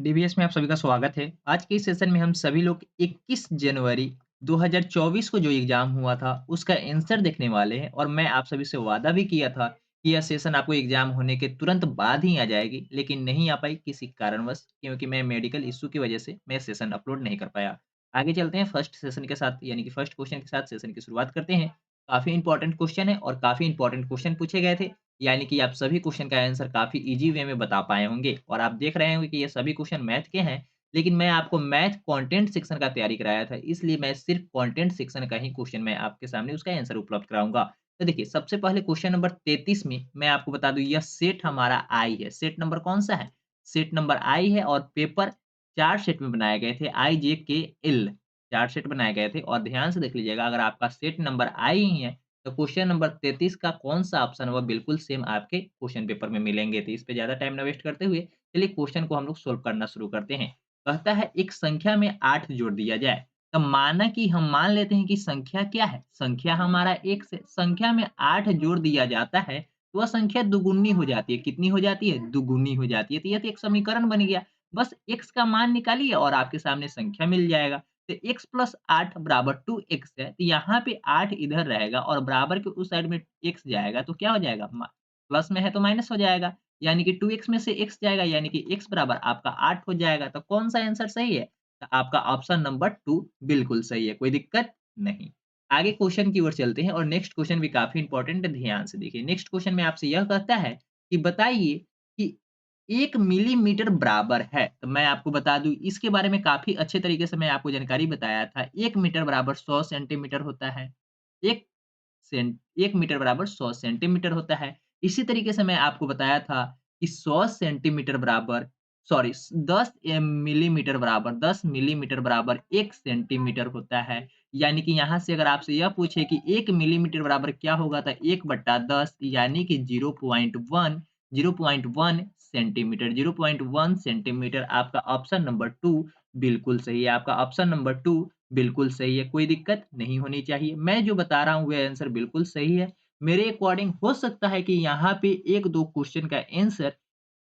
DBS में आप सभी का स्वागत है। आज के इस सेशन में हम सभी लोग 21 जनवरी 2024 को जो एग्जाम हुआ था, उसका आंसर देखने वाले हैं और मैं आप सभी से वादा भी किया था कि यह सेशन आपको एग्जाम होने के तुरंत बाद ही आ जाएगी, लेकिन नहीं आ पाई किसी कारणवश क्योंकि मैं मेडिकल इश्यू की वजह से मैं सेशन अपलोड नहीं कर पाया। आगे चलते हैं फर्स्ट सेशन के साथ यानी कि फर्स्ट क्वेश्चन के साथ सेशन की शुरुआत करते हैं। काफ़ी इंपॉर्टेंट क्वेश्चन है और काफ़ी इंपॉर्टेंट क्वेश्चन पूछे गए थे। यानी कि आप सभी क्वेश्चन का आंसर काफ़ी ईज़ी वे में बता पाए होंगे और आप देख रहे होंगे कि ये सभी क्वेश्चन मैथ के हैं, लेकिन मैं आपको मैथ कंटेंट सेक्शन का तैयारी कराया था, इसलिए मैं सिर्फ कंटेंट सेक्शन का ही क्वेश्चन मैं आपके सामने उसका आंसर उपलब्ध कराऊँगा। तो देखिए, सबसे पहले क्वेश्चन नंबर 33 में मैं आपको बता दूँ यह सेट हमारा आई है। सेट नंबर कौन-सा है? सेट नंबर आई है और पेपर 4 सेट में बनाए गए थे आई, जे, के, एल 4 सेट बनाए गए थे और ध्यान से देख लीजिएगा अगर आपका सेट नंबर आई ही है तो क्वेश्चन नंबर 33 का कौन-सा ऑप्शन है, वो बिल्कुल सेम आपके क्वेश्चन पेपर में मिलेंगे। तो इस पे ज़्यादा टाइम ना वेस्ट करते हुए, चलिए क्वेश्चन को हम लोग सोल्व करना शुरू करते हैं। कहता है एक संख्या में 8 जोड़ दिया जाए, तो माना कि हम मान लेते हैं कि संख्या क्या है? संख्या हमारा x है। संख्या में 8 जोड़ दिया जाता है, तो वह संख्या दुगुनी हो जाती है। कितनी हो जाती है? दुगुनी हो जाती है। तो यह तो एक समीकरण बन गया। बस x का मान निकालिए और आपके सामने संख्या मिल जाएगा। तो x प्लस 8 बराबर 2x है, तो यहाँ पे 8 इधर रहेगा और बराबर के उस साइड में x जाएगा, तो क्या हो जाएगा? प्लस में है तो माइनस हो जाएगा, यानी कि 2x में से x जाएगा, यानी कि x बराबर आपका 8 हो जाएगा। तो कौन-सा आंसर सही है? तो आपका ऑप्शन नंबर 2 बिल्कुल सही है, कोई दिक्कत नहीं। आगे क्वेश्चन की ओर चलते हैं और नेक्स्ट क्वेश्चन भी काफ़ी इंपॉर्टेंट है, ध्यान से देखिए। नेक्स्ट क्वेश्चन में आपसे यह कहता है कि बताइए कि 1 मिलीमीटर बराबर है, तो मैं आपको बता दूँ इसके बारे में काफ़ी अच्छे तरीके से मैं आपको जानकारी बताया था। 1 मीटर बराबर 100 सेंटीमीटर होता है। 1 1 मीटर बराबर 100 सेंटीमीटर होता है। इसी तरीके से मैं आपको बताया था कि 100 सेंटीमीटर बराबर सॉरी 10 मिलीमीटर बराबर 10 मिलीमीटर बराबर 1 सेंटीमीटर होता है। यानी कि यहाँ से अगर आपसे यह पूछे कि 1 मिलीमीटर बराबर क्या होगा? तो 1/10 यानी कि 0.1 सेंटीमीटर 0.1 सेंटीमीटर आपका ऑप्शन नंबर 2 बिल्कुल सही है। आपका ऑप्शन नंबर 2 बिल्कुल सही है, कोई दिक्कत नहीं होनी चाहिए। मैं जो बता रहा हूँ वह आंसर बिल्कुल सही है। मेरे अकॉर्डिंग हो सकता है कि यहाँ पे 1-2 क्वेश्चन का आंसर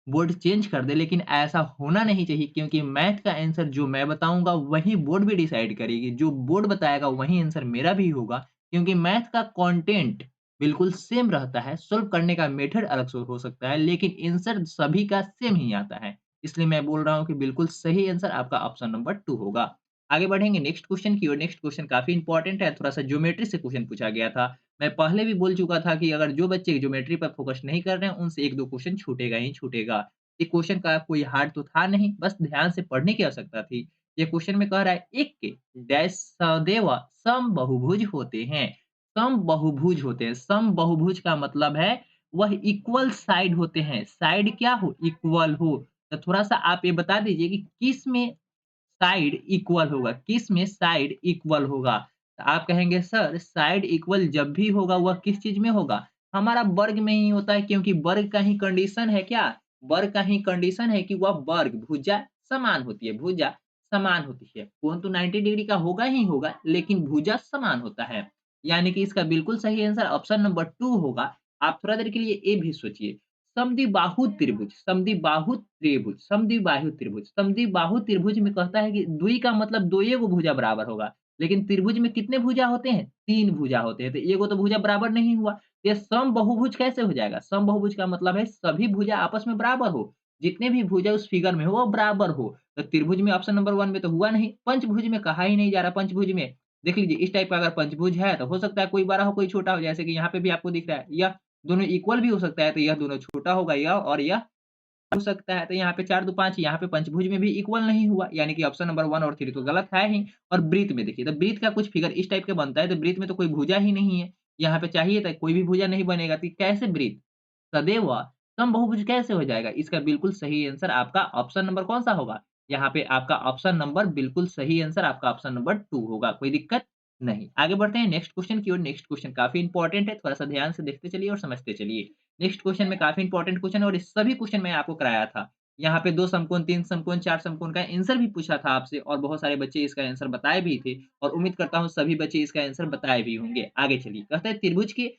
बोर्ड चेंज कर दे, लेकिन ऐसा होना नहीं चाहिए क्योंकि मैथ का आंसर जो मैं बताऊँगा वही बोर्ड भी डिसाइड करेगी। जो बोर्ड बताएगा वही आंसर मेरा भी होगा क्योंकि मैथ का कंटेंट बिल्कुल सेम रहता है, सॉल्व करने का मेथड अलग से हो सकता है, लेकिन आंसर सभी का सेम ही आता है। इसलिए मैं बोल रहा हूँ कि बिल्कुल सही आंसर आपका ऑप्शन नंबर 2 होगा। आगे बढ़ेंगे नेक्स्ट क्वेश्चन की ओर। नेक्स्ट क्वेश्चन काफ़ी इंपॉर्टेंट है, थोड़ा-सा ज्योमेट्री से क्वेश्चन पूछा गया था। मैं पहले भी बोल चुका था कि अगर जो बच्चे ज्योमेट्री पर फोकस नहीं कर रहे हैं, उनसे 1-2 क्वेश्चन छूटेगा ही छूटेगा। ये क्वेश्चन का कोई हार्ड तो था नहीं, बस ध्यान से पढ़ने की आवश्यकता थी। ये क्वेश्चन में कह रहा है एक के डैश सदैव समबहुभुज होते हैं। समबहुभुज होते हैं। समबहुभुज का मतलब है वह इक्वल साइड होते हैं। साइड क्या हो? इक्वल हो। तो थोड़ा-सा आप ये बता दीजिए कि किस में साइड इक्वल होगा, किस में साइड इक्वल होगा? तो आप कहेंगे सर साइड इक्वल जब भी होगा वह किस चीज़ में होगा? हमारा वर्ग में ही होता है क्योंकि वर्ग का ही कंडीशन है क्या? वर्ग का ही कंडीशन है कि वह वर्ग भुजा समान होती है, भुजा समान होती है। कोण तो 90 डिग्री का होगा ही होगा, लेकिन भुजा समान होता है। यानी कि इसका बिल्कुल सही आंसर ऑप्शन नंबर 2 होगा। आप थोड़ा देर के लिए ये भी सोचिए। समद्विबाहु त्रिभुज, समद्विबाहु त्रिभुज, समद्विबाहु त्रिभुज, समद्विबाहु त्रिभुज में कहता है कि द्वि का मतलब दो एगो भुजा बराबर होगा, लेकिन त्रिभुज में कितने भुजा होते हैं? 3 भुजा होते हैं, तो एगो तो भुजा बराबर नहीं हुआ। ये समबहुभुज कैसे हो जाएगा? समबहुभुज का मतलब है सभी भुजा आपस में बराबर हो, जितने भी भुजा उस फिगर में हो वो बराबर हो। तो त्रिभुज में ऑप्शन नंबर 1 में तो हुआ नहीं, पंचभुज में कहा ही नहीं जा रहा। पंचभुज में देख लीजिए इस टाइप का अगर पंचभुज है तो हो सकता है कोई बड़ा हो कोई छोटा हो, जैसे कि यहाँ पे भी आपको दिख रहा है। यह दोनों इक्वल भी हो सकता है, तो यह दोनों छोटा होगा यह और यह हो सकता है, तो यहाँ पे 4 दू 5 यहाँ पे पंचभुज में भी इक्वल नहीं हुआ, यानी कि ऑप्शन नंबर 1 और 3 तो गलत है ही। और वृत्त में देखिए, तो वृत्त का कुछ फिगर इस टाइप का बनता है, तो वृत्त में तो कोई भुजा ही नहीं है। यहाँ पे चाहिए था कोई भी भुजा नहीं बनेगा, तो कैसे वृत्त? सदैव समबाहुभुज कैसे हो जाएगा? इसका बिल्कुल सही आंसर आपका ऑप्शन नंबर कौन-सा होगा? यहाँ पे आपका ऑप्शन नंबर बिल्कुल सही आंसर आपका ऑप्शन नंबर 2 होगा, कोई दिक्कत नहीं। आगे बढ़ते हैं नेक्स्ट क्वेश्चन की ओर। नेक्स्ट क्वेश्चन काफ़ी इंपॉर्टेंट है, थोड़ा-सा ध्यान से देखते चलिए और समझते चलिए। नेक्स्ट क्वेश्चन में काफ़ी इंपॉर्टेंट क्वेश्चन है और ये सभी क्वेश्चन मैं आपको कराया था। यहाँ पे 2 समकोण, 3 समकोण, 4 समकोण का आंसर भी पूछा था आपसे और बहुत सारे बच्चे इसका आंसर बताए भी थे और उम्मीद करता हूँ सभी बच्चे इसका आंसर बताए भी होंगे। आगे चलिए, कहता है त्रिभुज के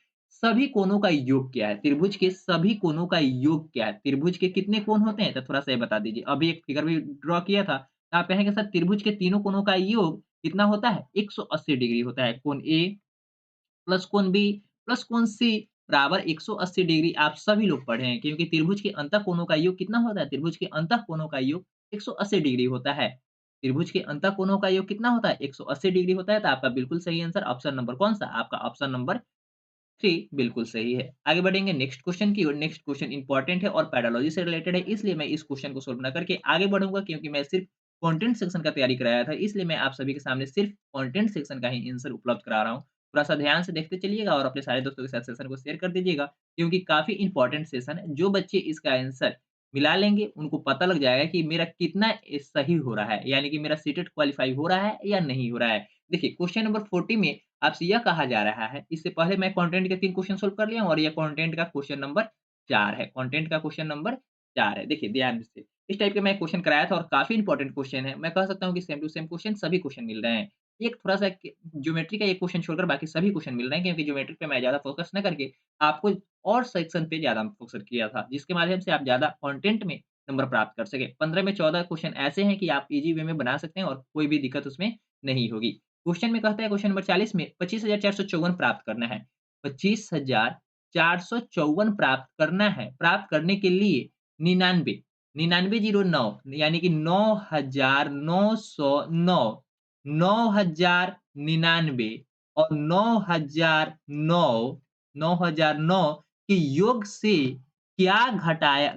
सभी कोणों का योग क्या है? त्रिभुज के सभी कोणों का योग क्या है? त्रिभुज के कितने कोण होते हैं? तो थोड़ा-सा ये बता दीजिए। अभी एक फिगर भी ड्रॉ किया था, तो आप कहेंगे सर त्रिभुज के तीनों कोणों का योग कितना होता है? 180 डिग्री होता है। कोण ए प्लस कोण बी प्लस कोण सी बराबर 180 डिग्री आप सभी लोग पढ़े हैं क्योंकि त्रिभुज के अंतःकोणों का योग कितना होता है? त्रिभुज के अंतःकोणों का योग 180 डिग्री होता है। त्रिभुज के अंतःकोणों का योग कितना होता है? 180 डिग्री होता है, तो आपका बिल्कुल सही आंसर ऑप्शन नंबर कौन-सा? आपका ऑप्शन नंबर 3 बिल्कुल सही है। आगे बढ़ेंगे नेक्स्ट क्वेश्चन की ओर। नेक्स्ट क्वेश्चन इंपॉर्टेंट है और पैडोलॉजी से रिलेटेड है, इसलिए मैं इस क्वेश्चन को सॉल्व ना करके आगे बढ़ूँगा क्योंकि मैं सिर्फ कंटेंट सेक्शन का तैयारी कराया था, इसलिए मैं आप सभी के सामने सिर्फ कंटेंट सेक्शन का ही आंसर उपलब्ध करा रहा हूँ। थोड़ा-सा ध्यान से देखते चलिएगा और अपने सारे दोस्तों के साथ सेशन को शेयर कर दीजिएगा क्योंकि काफ़ी इंपॉर्टेंट सेशन है। जो बच्चे इसका आंसर मिला लेंगे, उनको पता लग जाएगा कि मेरा कितना सही हो रहा है, यानी कि मेरा सीटेट क्वालीफाई हो रहा है या नहीं हो रहा है। देखिए क्वेश्चन नंबर 40 में आपसे यह कहा जा रहा है, इससे पहले मैं कंटेंट के 3 क्वेश्चन सॉल्व कर लिया हूँ और ये कंटेंट का क्वेश्चन नंबर 4 है। कंटेंट का क्वेश्शन नंबर 4 है। देखिए ध्यान से, इस टाइप के मैं क्वेश्चन कराया था और काफ़ी इंपॉर्टेंट क्वेश्चन है। मैं कह सकता हूँ कि सेम टू सेम क्वेश्चन सभी क्वेश्चन मिल रहे हैं। एक थोड़ा-सा क ज्योमेट्री का एक क्वेश्चन छोड़कर बाकी सभी क्वेश्चन मिल रहे हैं क्योंकि ज्योमेट्री पे मैं ज़्यादा फोकस ना करके आपको और सेक्शन पे ज़्यादा फोकस किया था, जिसके माध्यम से आप ज़्यादा कंटेंट में नंबर प्राप्त कर सकें। 15 में 14 क्वेश्चन ऐसे हैं कि आप ईज़ी वे में बना सकते हैं और कोई भी दिक्कत उसमें नहीं होगी। क्वेश्चन में कहता है क्वेश्चन नंबर 40 में 25,454 प्राप्त करना है। 25,454 प्राप्त करना है। प्राप्त करने के लिए 99 9909 यानी कि 9,909 9,099 और 9,009 के योग से क्या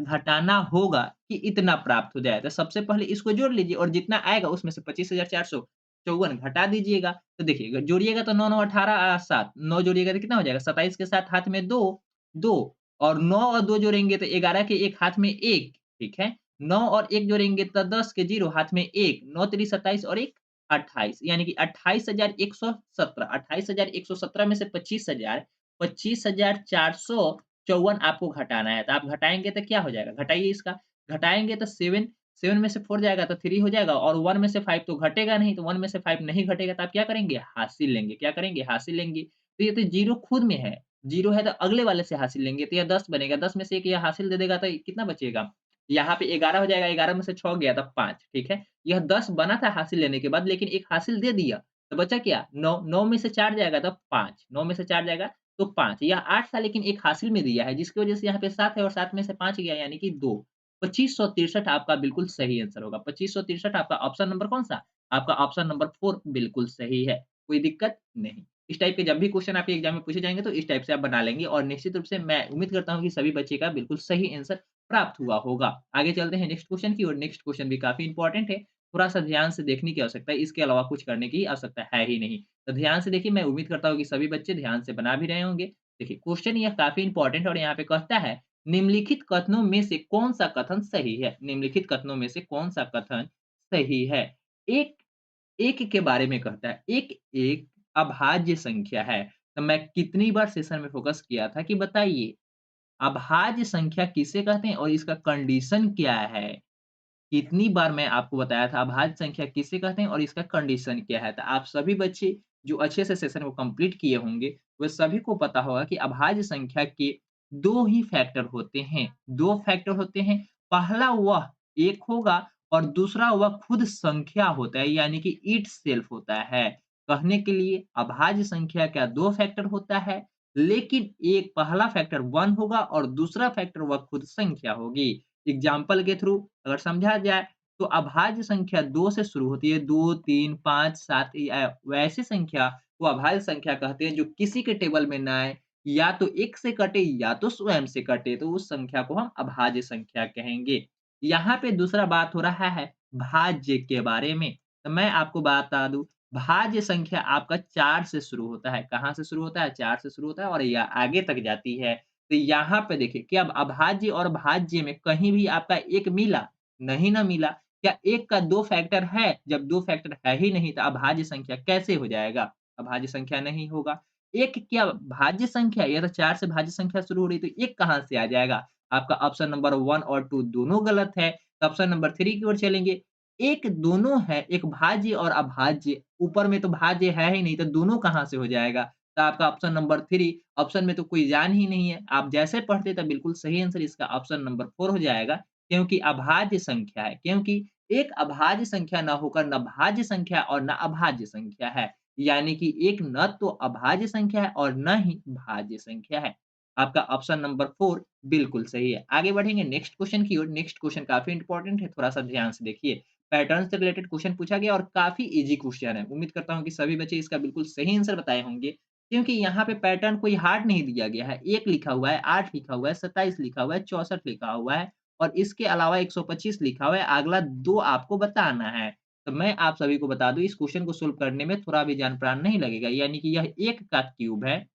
घटाना होगा कि इतना प्राप्त हो जाए? तो सबसे पहले इसको जोड़ लीजिए और जितना आएगा उसमें से 25,454 घटा दीजिएगा। तो देखिए जोड़िएगा तो 9 9 18 7 9 जोड़िएगा तो कितना हो जाएगा? 27 के साथ हाथ में 2 2 और 9 और 2 जोड़ेंगे तो 11 के एक हाथ में 1 ठीक है? 9 और 1 जोड़ेंगे तो 10 के 0 हाथ में 1 9 त्रिक 27 और 1 28 यानी कि 28,117 28,117 में से 25,454 आपको घटाना है। तो आप घटाएँगे तो क्या हो जाएगा? घटाइए इसका, घटाएँगे तो 7 7 में से 4 जाएगा तो 3 हो जाएगा और 1 में से 5 तो घटेगा नहीं, तो 1 में से 5 नहीं घटेगा तो आप क्या करेंगे? हासिल लेंगे। क्या करेंगे? हासिल लेंगे। तो ये तो 0 खुद में है, 0 है तो अगले वाले से हासिल लेंगे तो यह 10 बनेगा, 10 में से 1 ये हासिल दे देगा तो कितना बचेगा? यहाँ पे 11 हो जाएगा, 11 में से 6 गया तो 5 ठीक है? यह 10 बना था हासिल लेने के बाद लेकिन एक हासिल दे दिया, तो बचा क्या? 9 9 में से 4 जाएगा तो 5 9 में से 4 जाएगा तो 5 यह 8 था लेकिन एक हासिल में दिया है जिसकी वज़ह से यहाँ पे 7 है और 7 में से 5 गया यानी कि 2 2563 आपका बिल्कुल सही आंसर होगा। 2563 आपका ऑप्शन नंबर कौन-सा? आपका ऑप्शन नंबर 4 बिल्कुल सही है। कोई दिक्कत नहीं। इस टाइप के जब भी क्वेश्चन आपके एग्ज़ाम में पूछे जाएँगे तो इस टाइप से आप बना लेंगे और निश्चित रूप से मैं उम्मीद करता हूँ कि सभी बच्चे का बिल्कुल सही आंसर प्राप्त हुआ होगा। आगे चलते हैं नेक्स्ट क्वेश्चन की ओर। नेक्स्ट क्वेश्चन भी काफ़ी इंपॉर्टेंट है। थोड़ा-सा ध्यान से देखने की आवश्यकता है, इसके अलावा कुछ करने की आवश्यकता है ही नहीं। तो ध्यान से देखिए, मैं उम्मीद करता हूँ कि सभी बच्चे ध्यान से बना भी रहे होंगे। देखिए, क्वेश्चन यह काफ़ी इंपॉर्टेंट है और यहाँ पे कहता है, निम्नलिखित कथनों में से कौन-सा कथन सही है? निम्नलिखित कथनों में से कौन-सा कथन सही है? एक एक के बारे में कहता है, एक एक अभाज्य संख्या है। तो मैं कितनी बार सेशन में फ़ोकस किया था कि बताइए, अभाज्य संख्या किसे कहते हैं और इसका कंडीशन क्या है? कितनी बार मैं आपको बताया था अभाज्य संख्या किसे कहते हैं और इसका कंडीशन क्या है? तो आप सभी बच्चे जो अच्छे से सेशन को कंप्लीट किए होंगे, वे सभी को पता होगा कि अभाज्य संख्या के 2 ही फैक्टर होते हैं, 2 फैक्टर होते हैं। पहला वह 1 होगा और दूसरा वह खुद संख्या होता है यानी कि इटसेल्फ होता है। कहने के लिए अभाज्य संख्या का 2 फैक्टर होता है, लेकिन एक पहला फैक्टर 1 होगा और दूसरा फैक्टर वह खुद संख्या होगी। एग्ज़ाम्पल के थ्रू अगर समझा जाए तो अभाज्य संख्या 2 से शुरू होती है 2, 3, 5, 7 वैसी संख्या को अभाज्य संख्या कहते हैं जो किसी के टेबल में ना आए, या तो 1 से कटे या तो स्वयं से कटे, तो उस संख्या को हम अभाज्य संख्या कहेंगे। यहाँ पे दूसरा बात हो रहा है भाज्य के बारे में, तो मैं आपको बता दूँ भाज्य संख्या आपका 4 से शुरू होता है। कहाँ से शुरू होता है? 4 से शुरू होता है और यह आगे तक जाती है। तो यहाँ पे देखिए कि अब अभाज्य और भाज्य में कहीं भी आपका 1 मिला? नहीं ना मिला। क्या 1 का 2 फैक्टर है? जब 2 फैक्टर है ही नहीं तो अभाज्य संख्या कैसे हो जाएगा? अभाज्य संख्या नहीं होगा। 1 क्या भाज्य संख्या? ये तो 4 से भाज्य संख्या शुरू हो रही है तो 1 कहाँ से आ जाएगा? आपका ऑप्शन नंबर 1 और 2 दोनों गलत है। तो ऑप्शन नंबर 3 की ओर चलेंगे। 1 दोनों है, एक भाज्य और अभाज्य। ऊपर में तो भाज्य है ही नहीं तो दोनों कहाँ से हो जाएगा? तो आपका ऑप्शन नंबर 3 ऑप्शन में तो कोई जान ही नहीं है। आप जैसे पढ़ते तो बिल्कुल सही आंसर इसका ऑप्शन नंबर 4 हो जाएगा, क्योंकि अभाज्य संख्या है, क्योंकि एक अभाज्य संख्या ना होकर ना भाज्य संख्या और ना अभाज्य संख्या है। यानी कि एक न तो अभाज्य संख्या है और न ही भाज्य संख्या है। आपका ऑप्शन नंबर 4 बिल्कुल सही है। आगे बढ़ेंगे नेक्स्ट क्वेश्चन की ओर। नेक्स्ट क्वेश्चन काफ़ी इंपॉर्टेंट है, थोड़ा-सा ध्यान से देखिए। पैटर्न से रिलेटेड क्वेश्चन पूछा गया और काफ़ी ईज़ी क्वेश्चन है। उम्मीद करता हूँ कि सभी बच्चे इसका बिल्कुल सही आंसर बताए होंगे, क्योंकि यहाँ पे पैटर्न कोई हार्ड नहीं दिया गया है। 1 लिखा हुआ है, 8 लिखा हुआ है, 27 लिखा हुआ है, 64 लिखा हुआ है और इसके अलावा 125 लिखा हुआ है। अगला 2 आपको बताना है। तो मैं आप सभी को बता दूँ, इस क्वेश्चन को सोल्व करने में थोड़ा भी जान-प्राण नहीं लगेगा। यानी कि यह 1 का क्यूब है,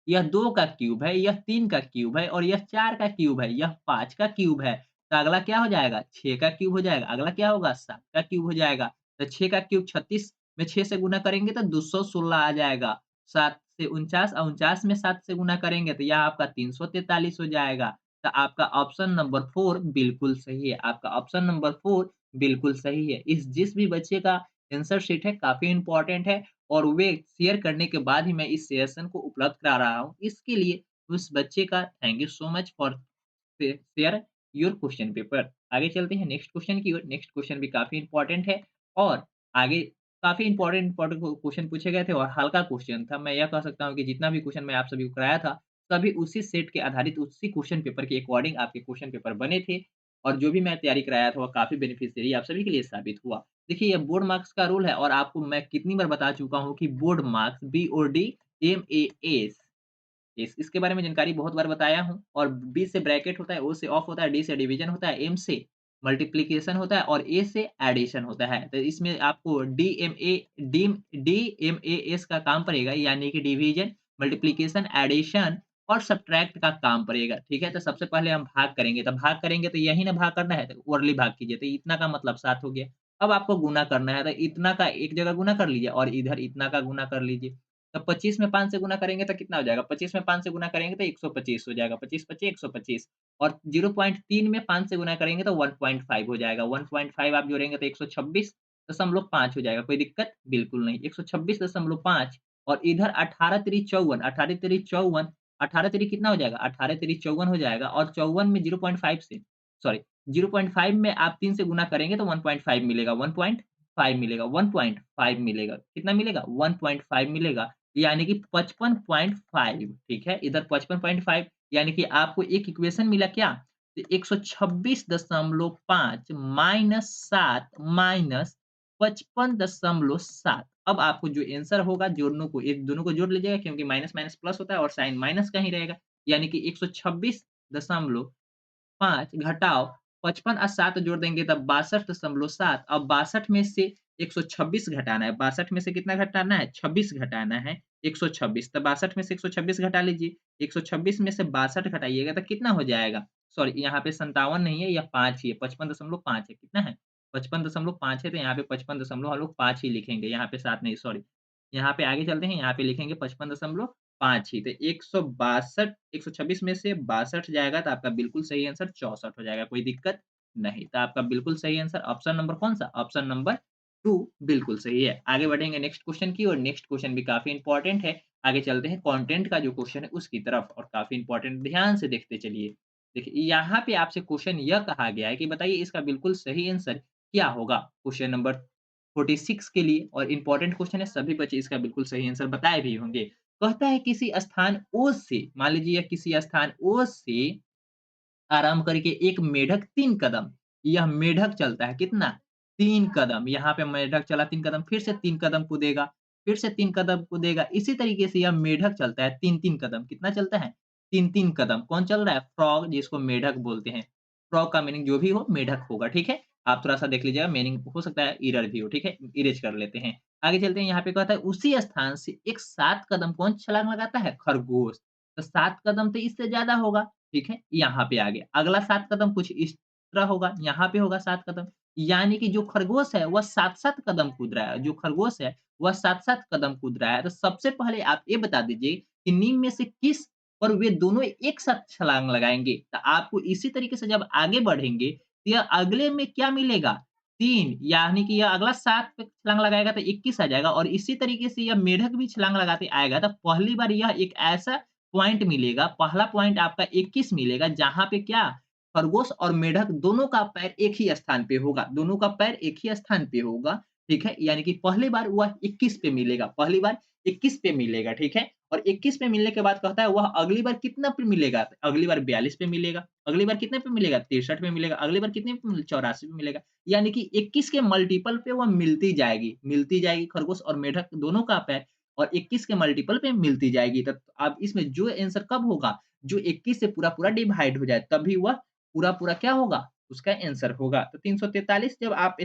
यह 2 का क्यूब है, यह 3 का क्यूब है और यह 4 का क्यूब है, यह 5 का क्यूब है। तो अगला क्या हो जाएगा? 6 का क्यूब हो जाएगा। अगला क्या होगा? 7 का क्यूब हो जाएगा। तो 6 का क्यूब 36 में 6 से गुणा करेंगे तो 216 आ जाएगा। 7 से 49 और 49 में 7 से गुणा करेंगे तो यह आपका 343 हो जाएगा। तो आपका ऑप्शन नंबर 4 बिल्कुल सही है। आपका ऑप्शन नंबर 4 बिल्कुल सही है। इस जिस भी बच्चे का आंसर शीट है काफ़ी इम्पोर्टेंट है और वे शेयर करने के बाद ही मैं इस सेशन को उपलब्ध करा रहा हूँ। इसके लिए उस बच्चे का thank you so much for share your question paper. आगे चलते हैं नेक्स्ट क्वेश्चन की ओर। नेक्स्ट क्वेश्चन भी काफ़ी इम्पोर्टेंट है और आगे काफ़ी इम्पोर्टेंट क्वेश्चन पूछे गए थे और हल्का क्वेश्चन था। मैं यह कह सकता हूँ कि जितना भी क्वेश्चन मैं आप सभी को कराया था, सभी उसी सेट के आधारित उसी क्वेश्चन पेपर के अकॉर्डिंग आपके क्वेश्चन पेपर बने थे और जो भी मैं तैयारी कराया था, वो काफ़ी बेनिफिशियरी आप सभी के लिए साबित हुआ। देखिए, ये बोर्ड मार्क्स का रूल है और आपको मैं कितनी बार बता चुका हूँ कि बोर्ड मार्क्स BORD इसके बारे में जानकारी बहुत बार बताया हूँ और बी से ब्रैकेट होता है, ओ से ऑफ होता है, डी से डिवीज़न होता है, एम से मल्टीप्लिकेशन होता है और ए से एडिशन होता है। तो इसमें आपको डीएमएएस का काम पड़ेगा, यानी कि डिवीज़न, मल्टीप्लिकेशन, एडिशन और सब्ट्रैक्ट का काम पड़ेगा, ठीक है? तो सबसे पहले हम भाग करेंगे, तो भाग करेंगे तो यही ना भाग करना है, तो ओरली भाग कीजिए, तो इतना का मतलब 7 हो गया। अब आपको गुना करना है, तो इतना का एक जगह गुना कर लीजिए और इधर इतना का गुना कर लीजिए। तो 25 में 5 से गुना करेंगे तो कितना हो जाएगा? 25 में 5 से गुना करेंगे तो 125 हो जाएगा, 25-25 125 और 0.3 में 5 से गुना करेंगे तो 1.5 हो जाएगा, 1.5 आप जोड़ेंगे तो 126.5 हो जाएगा, कोई दिक्कत? बिल्कुल नहीं, 126.5 और इधर 18 तिरी 54, 18 तिरी 54, 18 तिरी कितना हो जाएगा? 18 तिरी 54 हो जाएगा और 54 में 0.5 से सॉरी 0.5 में आप 3 से गुना करेंगे तो 1.5 मिलेगा, 1.5 मिलेगा, 1.5 मिलेगा, कितना मिलेगा? 1.5 मिलेगा। यानी कि 55.5 ठीक है? इधर 55.5 यानी कि आपको एक इक्वेशन मिला क्या? तो 126.5 माइनस 7 माइनस 55.7 अब आपको जो आंसर होगा दोनों को एक दोनों को जोड़ लीजिएगा क्योंकि माइनस-माइनस प्लस होता है और साइन माइनस का ही रहेगा। यानी कि 126.5 घटाओ 55 और 7 जोड़ देंगे तब 62.7 अब 62 में से 126 घटाना है। 62 में से कितना घटाना है? 26 घटाना है। 126 तो 62 में से 126 घटा लीजिए। 126 में से 62 घटाइएगा तो कितना हो जाएगा? सॉरी यहाँ पे 57 नहीं है, यह 5 ही है, 55.5 है। कितना है? 55.5 है तो यहाँ पे 55 दशमलव हम लोग 5 ही लिखेंगे, यहाँ पे 7 नहीं सॉरी। यहाँ पे आगे चलते हैं, यहाँ पे लिखेंगे 55.5 ही। तो 162 126 में से 62 जाएगा तो आपका बिल्कुल सही आंसर 64 हो जाएगा, कोई दिक्कत नहीं। तो आपका बिल्कुल सही आंसर ऑप्शन नंबर कौन-सा? ऑप्शन नंबर 2 बिल्कुल सही है। आगे बढ़ेंगे नेक्स्ट क्वेश्चन की ओर। नेक्स्ट क्वेश्चन भी काफ़ी इंपॉर्टेंट है। आगे चलते हैं कंटेंट का जो क्वेश्चन है उसकी तरफ और काफ़ी इंपॉर्टेंट ध्यान से देखते चलिए। देखिए यहाँ पे आपसे क्वेश्चन यह कहा गया है कि बताइए इसका बिल्कुल सही आंसर क्या होगा? क्वेश्चन नंबर 46 के लिए और इम्पोर्टेंट क्वेश्चन है, सभी बच्चे इसका बिल्कुल सही आंसर बताए भी होंगे। कहता है किसी स्थान ओ से मान लीजिए किसी स्थान ओ से आराम करके एक मेढक 3 कदम, यह मेढक चलता है कितना? 3 कदम, यहाँ पे मेढक चला 3 कदम, फिर से 3 कदम कूदेगा, फिर से 3 कदम कूदेगा। इसी तरीके से यह मेढक चलता है 3-3 कदम, कितना चलता है? 3-3 कदम। कौन चल रहा है? फ्रॉग जिसको मेढक बोलते हैं। फ्रॉग का मीनिंग जो भी हो मेढक होगा, ठीक है? आप थोड़ा-सा देख लीजिएगा मीनिंग हो सकता है एरर भी हो, ठीक है? इरेज़ कर लेते हैं। आगे चलते हैं यहाँ पे कहता है उसी स्थान से एक 7 कदम कौन छलांग लगाता है? खरगोश। तो 7 कदम तो इससे ज़्यादा होगा। ठीक है? यहाँ पे आ गया। अगला 7 कदम कुछ इस तरह होगा, यहाँ पे होगा 7 कदम। यानी कि जो खरगोश है वह 7-7 कदम कूद रहा है, जो खरगोश है वह 7-7 कदम कूद रहा है। तो सबसे पहले आप ये बता दीजिए कि निम्न में से किस पर वे दोनों एक साथ छलांग लगाएँगे? तो आपको इसी तरीके से जब आगे बढ़ेंगे, तो यह अगले में क्या मिलेगा? 3 यानी कि यह अगला 7 पे छलांग लगाएगा तो 21 आ जाएगा और इसी तरीके से यह मेढक भी छलांग लगाते आएगा तो पहली बार यह एक ऐसा पॉइंट मिलेगा, पहला पॉइंट आपका 21 मिलेगा जहाँ पे क्या खरगोश और मेढक दोनों का पैर एक ही स्थान पे होगा, दोनों का पैर एक ही स्थान पे होगा, ठीक है? यानी कि पहली बार वह 21 पे मिलेगा, पहली बार 21 पे मिलेगा, ठीक है? और 21 पे मिलने के बाद कहता है वह अगली बार कितना पे मिलेगा? अगली बार 42 पे मिलेगा, अगली बार कितने पे मिलेगा? 63 पे मिलेगा, अगली बार कितने पे 84 पे मिलेगा। यानी कि 21 के मल्टीपल पे वह मिलती जाएगी खरगोश और मेढक दोनों का पैर और 21 के मल्टीपल पे मिलती जाएगी। तब अब इसमें जो आंसर कब होगा? जो 21 से पूरा-पूरा डिवाइड हो जाए, तभी वह पूरा-पूरा क्या होगा? उसका आंसर होगा। तो 343 जब आप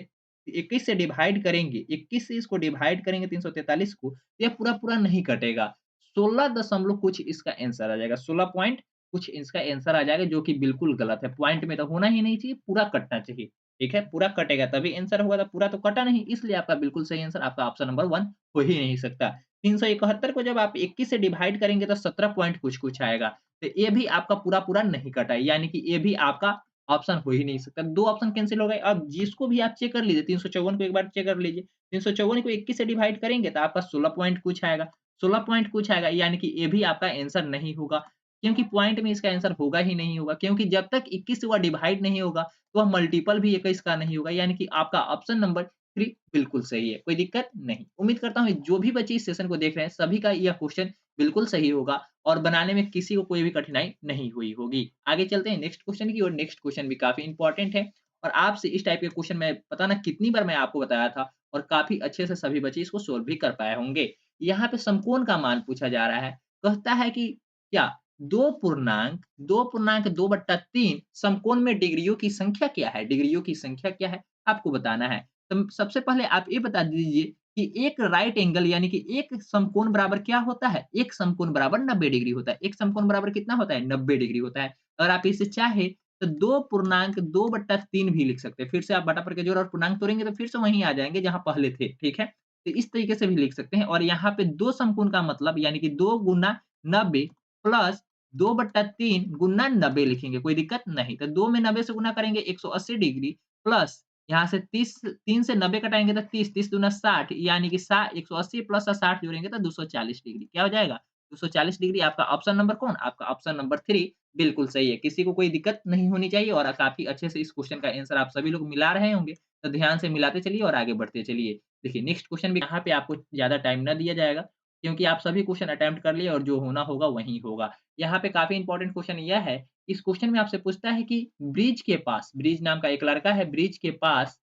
21 से डिवाइड करेंगे, 21 से इसको डिवाइड करेंगे 343 को, तो यह पूरा-पूरा नहीं कटेगा। 16 दशमलव कुछ इसका आंसर आ जाएगा। 16 पॉइंट कुछ इसका आंसर आ जाएगा जो कि बिल्कुल गलत है। पॉइंट में तो होना ही नहीं चाहिए, पूरा कटना चाहिए। ठीक है? पूरा कटेगा तभी आंसर होगा, तो पूरा तो कटा नहीं, इसलिए आपका बिल्कुल सही आंसर आपका ऑप्शन नंबर 1 हो ही नहीं सकता। 371 को जब आप 21 से डिवाइड करेंगे तो 17 पॉइंट कुछ-कुछ आएगा। तो ये भी आपका पूरा-पूरा नहीं कटा है, यानी कि ये भी आपका ऑप्शन हो ही नहीं सकता। 2 ऑप्शन कैंसल हो गए। अब जिसको भी आप चेक कर लीजिए, 354 को एक बार चेक कर लीजिए। 354 को 21 से डिवाइड करेंगे तो आपका 16 पॉइंट कुछ आएगा। 16 पॉइंट कुछ आएगा, यानी कि ये भी आपका आंसर नहीं होगा, क्योंकि पॉइंट में इसका आंसर होगा ही नहीं होगा, क्योंकि जब तक 21 से वह डिवाइड नहीं होगा, तो वह मल्टीपल भी 21 का नहीं होगा, यानी कि आपका ऑप्शन नंबर 3 बिल्कुल सही है, कोई दिक्कत नहीं। उम्मीद करता हूँ जो भी बच्चे इस सेशन को देख रहे हैं, सभी का यह क्वेश्चन बिल्कुल सही होगा और बनाने में किसी को कोई भी कठिनाई नहीं हुई होगी। आगे चलते हैं नेक्स्ट क्वेश्चन की ओर। नेक्स्ट क्वेश्चन भी काफ़ी इंपॉर्टेंट है और आपसे इस टाइप के क्वेश्चन मैं पता ना कितनी बार मैं आपको बताया था और काफ़ी अच्छे से सभी बच्चे इसको सोल्व भी कर पाए होंगे। यहाँ पे समकोण का मान पूछा जा रहा है। कहता है कि क्या 2 पूर्णांक 2/3 समकोण में डिग्रियों की संख्या क्या है? डिग्रियों की संख्या क्या है? आपको बताना है। तो सबसे पहले आप ये बता दीजिए कि एक राइट एंगल यानी कि एक समकोण बराबर क्या होता है? एक समकोण बराबर 90 डिग्री होता है। एक समकोण बराबर कितना होता है? 90 डिग्री होता है। अगर आप इसे चाहे तो 2 पूर्णांक 2/3 भी लिख सकते हैं। फिर से आप बटा पर के जोड़ और पूर्णांक तोड़ेंगे तो फिर से वहीं आ जाएँगे जहाँ पहले थे, ठीक है? तो इस तरीके से भी लिख सकते हैं और यहाँ पे 2 समकोण का मतलब यानी कि 2 गुना 90 प्लस 2/3 गुना 90 लिखेंगे, कोई दिक्कत नहीं। तो 2 में 90 से गुना करेंगे 180 डिग्री प्लस यहाँ से 30 3 से 90 घटाएँगे तो 30, 30 दूना 60 यानी कि 180 प्लस 60 जोड़ेंगे तो 240 डिग्री। क्या हो जाएगा? 240 डिग्री आपका ऑप्शन नंबर कौन? आपका ऑप्शन नंबर 3 बिल्कुल सही है। किसी को कोई दिक्कत नहीं होनी चाहिए और काफ़ी अच्छे से इस क्वेश्चन का आंसर आप सभी लोग मिला रहे होंगे, तो ध्यान से मिलाते चलिए और आगे बढ़ते चलिए। देखिए नेक्स्ट क्वेश्चन भी यहाँ पे आपको ज़्यादा टाइम ना दिया जाएगा, क्योंकि आप सभी क्वेश्चन अटेम्प्ट कर लिए और जो होना होगा वही होगा। यहाँ पे काफ़ी इंपॉर्टेंट क्वेश्चन यह है, इस क्वेश्चन में आपसे पूछता है कि ब्रिज नाम का एक लड़का है, ब्रिज के पास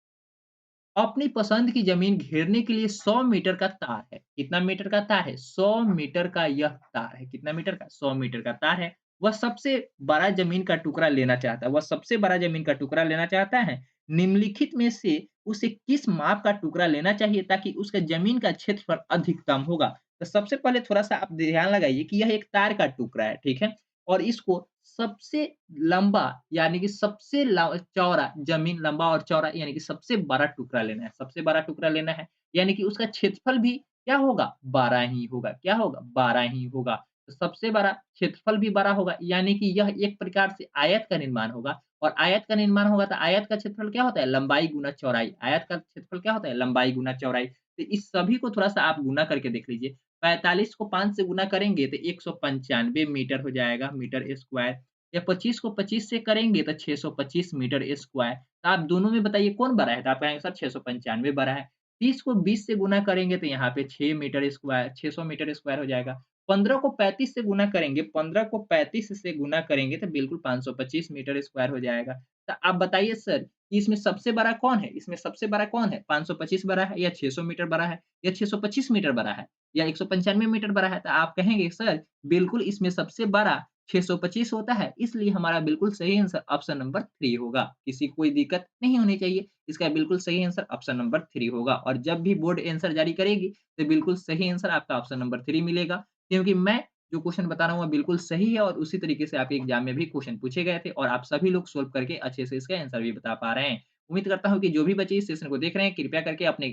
अपनी पसंद की ज़मीन घेरने के लिए 100 मीटर का तार है। कितना मीटर का तार है? 100 मीटर का यह तार है। कितना मीटर का? 100 मीटर का तार है। वह सबसे बड़ा ज़मीन का टुकड़ा लेना चाहता है। वह सबसे बड़ा ज़मीन का टुकड़ा लेना चाहता है। निम्नलिखित में से उसे किस माप का टुकड़ा लेना चाहिए ताकि उसका ज़मीन का क्षेत्रफल अधिकतम होगा? तो सबसे पहले थोड़ा-सा आप ध्यान लगाइए कि यह एक तार का टुकड़ा है, ठीक है? और इसको सबसे लंबा यानी कि सबसे चौड़ा ज़मीन लंबा और चौड़ा यानी कि सबसे बड़ा टुकड़ा लेना है, सबसे बड़ा टुकड़ा लेना है, यानी कि उसका क्षेत्रफल भी क्या होगा? 12 ही होगा, क्या होगा? 12 ही होगा। तो सबसे बड़ा क्षेत्रफल भी बड़ा होगा, यानी कि यह एक प्रकार से आयत का निर्माण होगा और आयत का निर्माण होगा तो आयत का क्षेत्रफल क्या होता है? लंबाई गुना चौड़ाई। आयत का क्षेत्रफल क्या होता है? लंबाई गुना चौड़ाई। तो इस सभी को थोड़ा-सा आप गुना करके देख लीजिए। 45 को 5 से गुना करेंगे तो 195 मीटर हो जाएगा, मीटर स्क्वायर। या 25 को 25 से करेंगे तो 625 मीटर स्क्वायर। तो आप दोनों में बताइए कौन बड़ा है? तो आपका आंसर 695 बड़ा है। 30 को 20 से गुना करेंगे तो यहाँ पे 6 मीटर स्क्वायर 600 मीटर स्क्वायर हो जाएगा। 15 को 35 से गुना करेंगे 15 को 35 से गुना करेंगे तो बिल्कुल 525 मीटर स्क्वायर हो जाएगा। तो आप बताइए सर कि इसमें सबसे बड़ा कौन है? इसमें सबसे बड़ा कौन है? 525 बड़ा है या 600 मीटर बड़ा है या 625 मीटर बड़ा है या 195 मीटर बड़ा है? तो आप कहेंगे सर बिल्कुल इसमें सबसे बड़ा 625 होता है, इसलिए हमारा बिल्कुल सही आंसर ऑप्शन नंबर 3 होगा। किसी को कोई दिक्कत नहीं होनी चाहिए, इसका बिल्कुल सही आंसर ऑप्शन नंबर 3 होगा और जब भी बोर्ड आंसर जारी करेगी, तो बिल्कुल सही आंसर आपका ऑप्शन नंबर 3 मिलेगा, क्योंकि मैं जो क्वेश्चन बता रहा हूँ, वो बिल्कुल सही है और उसी तरीके से आपके एग्ज़ाम में भी क्वेश्चन पूछे गए थे और आप सभी लोग सोल्व करके अच्छे से इसका आंसर भी बता पा रहे हैं। उम्मीद करता हूँ कि जो भी बच्चे इस सेशन को देख रहे हैं, कृपया करके अपने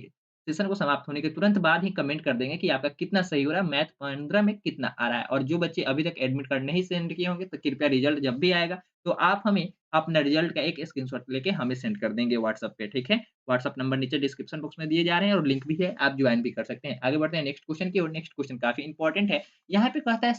सेशन को समाप्त होने के तुरंत बाद ही कमेंट कर देंगे कि आपका कितना सही हो रहा है, मैथ 15 में कितना आ रहा है। और जो बच्चे अभी तक एडमिट कार्ड नहीं सेंड किए होंगे, तो कृपया रिजल्ट जब भी आएगा, तो आप हमें अपना रिजल्ट का एक स्क्रीनशॉट लेके हमें सेंड कर देंगे व्हाट्सएप पे, ठीक है? व्हाट्सएप नंबर नीचे डिस्क्रिप्शन बॉक्स में दिए जा रहे हैं और लिंक भी है, आप ज्वाइन भी कर सकते हैं। आगे बढ़ते हैं नेक्स्ट क्वेश्चन की ओर। नेक्स्ट क्वेश्चन काफ़ी इंपॉर्टेंट है। यहाँ पे कहता है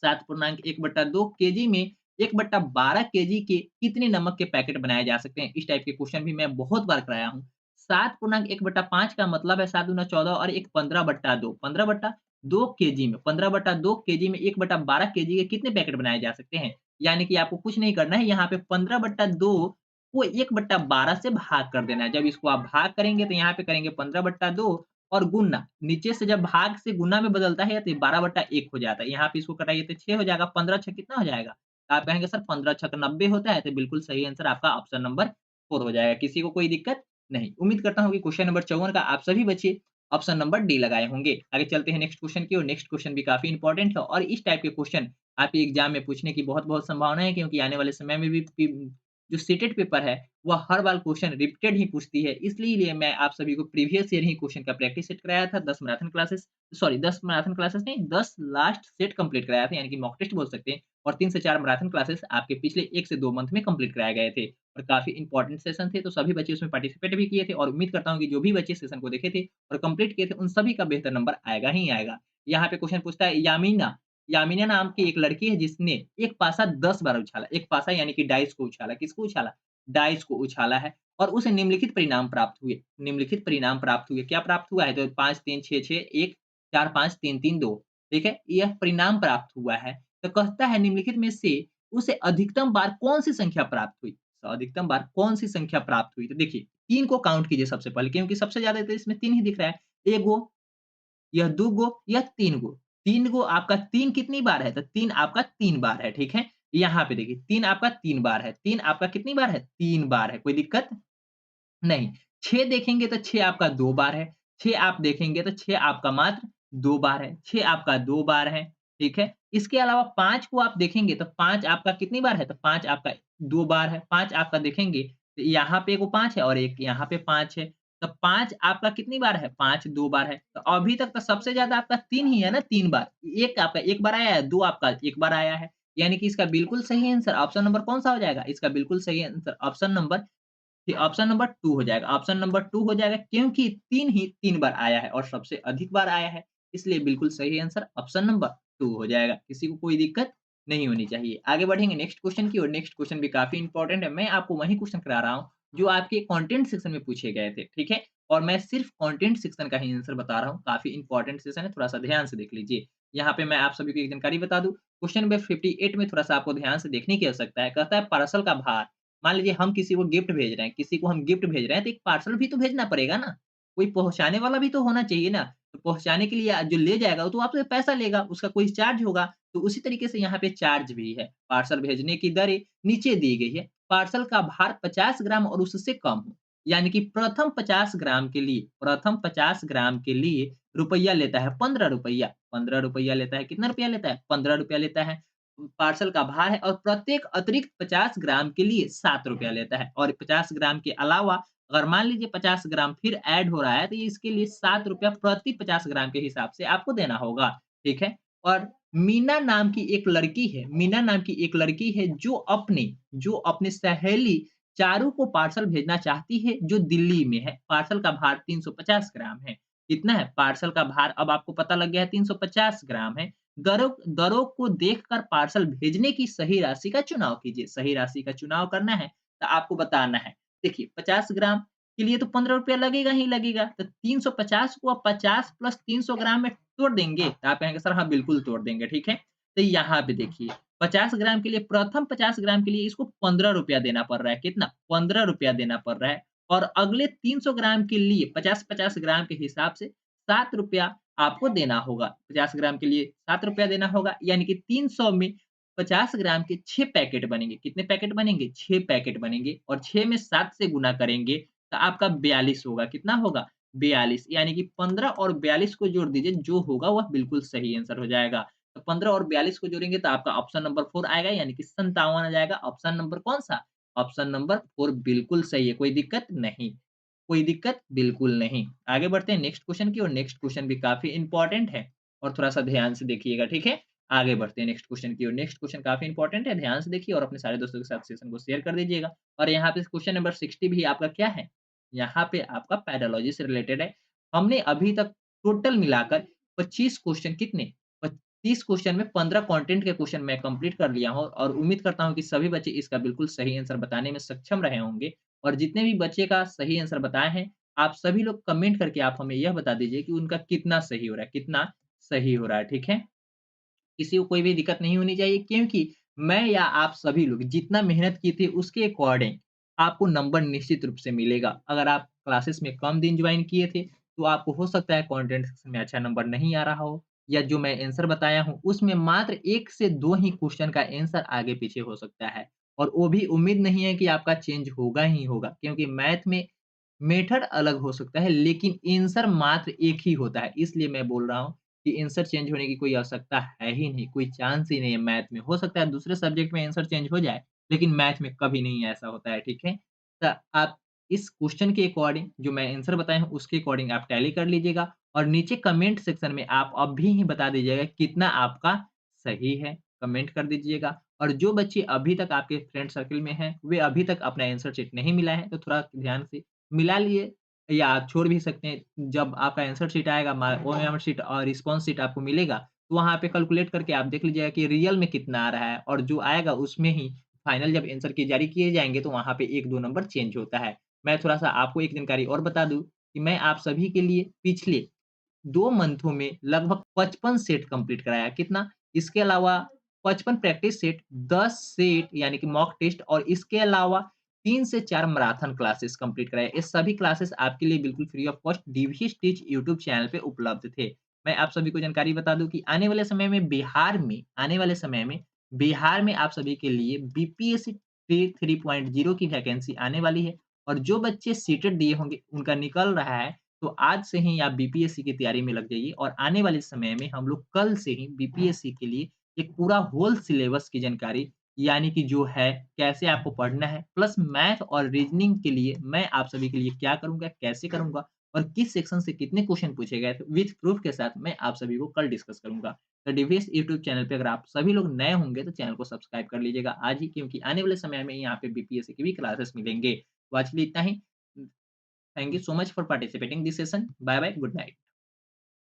7.1/2 केजी में 1/12 केजी के कितने नमक के पैकेट बनाए जा सकते हैं? इस टाइप के क्वेश्चन भी मैं बहुत बार कराया हूँ। 7.1/5 का मतलब है 7 दूना 14 और एक 15/2, 15/2 केजी में 15/2 केजी में 1/12 केजी के कितने पैकेट बनाए जा सकते हैं? यानी कि आपको कुछ नहीं करना है, यहाँ पे 15/2 को 1/12 से भाग कर देना है। जब इसको आप भाग करेंगे तो यहाँ पे करेंगे 15/2 और गुणा, नीचे से जब भाग से गुना में बदलता है तो 12/1 हो जाता है। यहाँ पे इसको घटाइए तो 6 हो जाएगा, 15 छः कितना हो जाएगा? तो आप कहेंगे सर 15 छक्क 90 होता है, तो बिल्कुल सही आंसर आपका ऑप्शन नंबर 4 हो जाएगा। किसी को कोई दिक्कत नहीं। उम्मीद करता हूँ कि क्वेश्चन नंबर 54 का आप सभी बच्चे ऑप्शन नंबर डी लगाए होंगे। आगे चलते हैं नेक्स्ट क्वेश्चन की ओर। नेक्स्ट क्वेश्चन भी काफ़ी इंपॉर्टेंट है और इस टाइप के क्वेश्चन आपके एग्जाम में पूछने की बहुत-बहुत संभावना है, क्योंकि आने वाले समय में भी जो सीटेट पेपर है, वह हर बार क्वेश्चन रिपीटेड ही पूछती है। इसलिए मैं आप सभी को प्रीवियस ईयर ही क्वेश्चन का प्रैक्टिस सेट कराया था। 10 marathon classes, sorry 10 marathon classes नहीं, 10 लास्ट सेट कंप्लीट कराया था, यानी कि मॉक टेस्ट बोल सकते हैं। और 3 से 4 मैराथन क्लासेस आपके पिछले 1 से 2 मंथ में कंप्लीट कराए गए थे और काफ़ी इंपॉर्टेंट सेशन थे, तो सभी बच्चे उसमें पार्टिसिपेट भी किए थे और उम्मीद करता हूँ कि जो भी बच्चे सेशन को देखे थे और कंप्लीट किए थे, उन सभी का बेहतर नंबर आएगा ही आएगा। यहाँ पे क्वेश्चन पूछता है, यामिना नाम की एक लड़की है जिसने एक पासा 10 बार उछाला। एक पासा यानी कि डाइस को उछाला। किसको उछाला? डाइस को उछाला है और उसे निम्नलिखित परिणाम प्राप्त हुए। निम्नलिखित परिणाम प्राप्त हुए। क्या प्राप्त हुआ है? तो 5, 3, 6, 6, 1, 4, 5, 3, 3, 2, ठीक है? यह परिणाम प्राप्त हुआ है। तो कहता है निम्नलिखित में से उसे अधिकतम बार कौन-सी संख्या प्राप्त हुई? तो अधिकतम बार कौन-सी संख्या प्राप्त हुई? तो देखिए 3 को काउंट कीजिए सबसे पहले, क्योंकि सबसे ज़्यादा तो इसमें 3 ही दिख रहा है। एगो, यह 2 गो, यह 3 गो। 3 गो आपका 3 कितनी बार है? तो 3 आपका 3 बार है, ठीक है? यहाँ पे देखिए 3 आपका 3 बार है। 3 आपका कितनी बार है? 3 बार है। कोई दिक्कत? नहीं। 6 देखेंगे तो 6 आपका 2 बार है। 6 आप देखेंगे तो 6 आपका मात्र 2 बार है। 6 आपका 2 बार है, ठीक है? इसके अलावा 5 को आप देखेंगे तो 5 आपका कितनी बार है? तो 5 आपका 2 बार है। 5 आपका देखेंगे तो यहाँ पे एगो 5 है और एक यहाँ पे 5 है। तो 5 आपका कितनी बार है? 5 2 बार है। तो अभी तक तो सबसे ज़्यादा आपका 3 ही है ना, 3 बार। 1 आपका 1 बार आया है, 2 आपका 1 बार आया है। यानी कि इसका बिल्कुल सही आंसर ऑप्शन नंबर कौन-सा हो जाएगा? इसका बिल्कुल सही आंसर ऑप्शन नंबर, ये ऑप्शन नंबर 2 हो जाएगा। ऑप्शन नंबर 2 हो जाएगा, क्योंकि 3 ही 3 बार आया है और सबसे अधिक बार आया है। इसलिए बिल्कुल सही आंसर ऑप्शन नंबर 2 हो जाएगा। किसी को कोई दिक्कत नहीं होनी चाहिए। आगे बढ़ेंगे नेक्स्ट क्वेश्चन की ओर। नेक्स्ट क्वेश्चन भी काफ़ी इंपॉर्टेंट है। मैं आपको वही क्वेश्चन करा रहा हूँ जो आपके कंटेंट सेक्शन में पूछे गए थे, ठीक है? और मैं सिर्फ कंटेंट सेक्शन का ही आंसर बता रहा हूँ। काफ़ी इंपॉर्टेंट सेशन है, थोड़ा-सा ध्यान से देख लीजिए। यहाँ पे मैं आप सभी को एक जानकारी बता दूँ, क्वेश्चन नंबर 58 में थोड़ा-सा आपको ध्यान से देखने की आवश्यकता है। कहता है पार्सल का भार, मान लीजिए हम किसी को गिफ्ट भेज रहे हैं, किसी को हम गिफ्ट भेज रहे हैं, तो एक पार्सल भी तो भेजना पड़ेगा ना। कोई पहुँचाने वाला भी तो होना चाहिए ना। तो पहुँचाने के लिए जो ले जाएगा वो तो आपसे पैसा लेगा, उसका कोई चार्ज होगा। तो उसी तरीके से यहाँ पे चार्ज भी है। पार्सल भेजने की दरें नीचे दी गई है। पार्सल का भार 50 ग्राम और उससे कम हो। यानी कि प्रथम 50 ग्राम के लिए रुपया लेता है ₹15, ₹15 लेता है। कितना रुपया लेता है? ₹15 लेता है। पार्सल का भार है और प्रत्येक अतिरिक्त 50 ग्राम के लिए ₹7 लेता है और 50 ग्राम के अलावा अगर मान लीजिए 50 ग्राम फिर ऐड हो रहा है, तो ये इसके लिए ₹7 प्रति 50 ग्राम के हिसाब से आपको देना होगा, ठीक है? और मीना नाम की एक लड़की है जो अपने सहेली चारू को पार्सल भेजना चाहती है, जो दिल्ली में है। पार्सल का भार 350 ग्राम है। कितना है? पार्सल का भार अब आपको पता लग गया है 350 ग्राम है। दरों दरों को देखकर पार्सल भेजने की सही राशि का चुनाव कीजिए। सही राशि का चुनाव करना है, तो आपको बताना है। देखिए 50 ग्राम के लिए तो ₹15 लगेगा ही लगेगा। तो 350 को आप 50 प्लस 300 ग्राम में तोड़ देंगे, तो आप कहेंगे सर हाँ, बिल्कुल तोड़ देंगे, ठीक है? तो यहाँ पे देखिए 50 ग्राम के लिए, प्रथम 50 ग्राम के लिए इसको ₹15 देना पड़ रहा है। कितना? ₹15 देना पड़ रहा है और अगले 300 ग्राम के लिए 50-50 ग्राम के हिसाब से ₹7 आपको देना होगा। 50 ग्राम के लिए ₹7 देना होगा, यानी कि 300 में 50 ग्राम के 6 पैकेट बनेंगे। कितने पैकेट बनेंगे? 6 पैकेट बनेंगे और 6 में 7 से गुना करेंगे तो आपका 42 होगा। कितना होगा? 42, यानी कि 15 और 42 को जोड़ दीजिए, जो होगा वह बिल्कुल सही आंसर हो जाएगा। तो 15 और 42 को जोड़ेंगे तो आपका ऑप्शन नंबर 4 आएगा, यानी कि 57 आ जाएगा। ऑप्शन नंबर कौन-सा? ऑप्शन नंबर 4 बिल्कुल सही है, कोई दिक्कत नहीं। कोई दिक्कत बिल्कुल नहीं। आगे बढ़ते हैं नेक्स्ट क्वेश्चन की, और नेक्स्ट क्वेश्चन भी काफ़ी इम्पोर्टेंट है और थोड़ा-सा ध्यान से देखिएगा, ठीक है? आगे बढ़ते हैं नेक्स्ट क्वेश्चन की ओर। नेक्स्ट क्वेश्चन काफ़ी इम्पोर्टेंट है, ध्यान से देखिए और अपने सारे दोस्तों के साथ सेशन को शेयर कर दीजिएगा। और यहाँ पे क्वेश्चन नंबर 60 भी आपका क्या है? यहाँ पे आपका पैथोलॉजी से रिलेटेड है। हमने अभी तक टोटल मिलाकर 25 क्वेश्चन कितने? 30 क्वेश्चन में 15 कंटेंट के क्वेश्चन मैं कंप्लीट कर लिया हूँ और उम्मीद करता हूँ कि सभी बच्चे इसका बिल्कुल सही आंसर बताने में सक्षम रहे होंगे। और जितने भी बच्चे का सही आंसर बताए हैं, आप सभी लोग कमेंट करके आप हमें यह बता दीजिए कि उनका कितना सही हो रहा है, कितना सही हो रहा है, ठीक है? किसी को कोई भी दिक्कत नहीं होनी चाहिए, क्योंकि मैं या आप सभी लोग जितना मेहनत किए थे उसके अकॉर्डिंग आपको नंबर निश्चित रूप से मिलेगा। अगर आप क्लासेस में कम दिन जॉइन किए थे, तो आपको हो सकता है कंटेंट सेक्शन में अच्छा नंबर नहीं आ रहा हो, या जो मैं आंसर बताया हूँ उसमें मात्र 1 से 2 ही क्वेश्चन का आंसर आगे-पीछे हो सकता है। और वो भी उम्मीद नहीं है कि आपका चेंज होगा ही होगा, क्योंकि मैथ में मेथड अलग हो सकता है, लेकिन आंसर मात्र एक ही होता है। इसलिए मैं बोल रहा हूँ कि आंसर चेंज होने की कोई आवश्यकता है ही नहीं, कोई चांस ही नहीं है मैथ में। हो सकता है दूसरे सब्जेक्ट में आंसर चेंज हो जाए, लेकिन मैथ में कभी नहीं ऐसा होता है, ठीक है? तो आप इस क्वेश्चन के अकॉर्डिंग जो मैं आंसर बताया हूँ, उसके अकॉर्डिंग आप टैली कर लीजिएगा और नीचे कमेंट सेक्शन में आप अभी ही बता दीजिएगा कितना आपका सही है, कमेंट कर दीजिएगा। और जो बच्चे अभी तक आपके फ्रेंड सर्किल में हैं, वे अभी तक अपना आंसर शीट नहीं मिलाए हैं, तो थोड़ा ध्यान से मिला लिए, या आप छोड़ भी सकते हैं। जब आपका आंसर शीट आएगा, ओएमआर शीट और रिस्पॉन्स शीट आपको मिलेगा, तो वहाँ पे कैलकुलेट करके आप देख लीजिएगा कि रियल में कितना आ रहा है, और जो आएगा उसमें ही फाइनल जब आंसर की जारी किए जाएँगे, तो वहाँ पे 1-2 नंबर चेंज होता है। मैं थोड़ा-सा आपको एक जानकारी और बता दूँ कि मैं आप सभी के लिए पिछले 2 मंथों में लगभग 55 सेट कंप्लीट कराया। कितना? इसके अलावा 55 प्रैक्टिस सेट, 10 सेट यानी कि मॉक टेस्ट, और इसके अलावा 3 से 4 मैराथन क्लासेस कंप्लीट कराए। ये सभी क्लासेस आपके लिए बिल्कुल free of cost DVS teach YouTube channel पे उपलब्ध थे। मैं आप सभी को जानकारी बता दूँ कि आने वाले समय में आप सभी के लिए बीपीएससी ट्री 3.0 की वैकेंसी आने वाली है, और जो बच्चे सीटेट दिए होंगे, उनका निकल रहा है, तो आज से ही आप बीपीएससी की तैयारी में लग जाइए। और आने वाले समय में हम लोग कल से ही बीपीएससी के लिए एक पूरा होल सिलेबस की जानकारी, यानी कि जो है कैसे आपको पढ़ना है, प्लस मैथ और रीजनिंग के लिए मैं आप सभी के लिए क्या करूँगा, कैसे करूँगा और किस सेक्शन से कितने क्वेश्चन पूछे गए थे, विथ प्रूफ के साथ मैं आप सभी को कल डिस्कस करूँगा। तो डीवीएस यूट्यूब चैनल पे अगर आप सभी लोग नए होंगे, तो चैनल को सब्सक्राइब कर लीजिएगा आज ही, क्योंकि आने वाले समय में यहाँ पे बीपीएससी की भी क्लासेस मिलेंगे। तो आज के लिए इतना ही। Thank you so much for participating this session. Bye bye. Good night.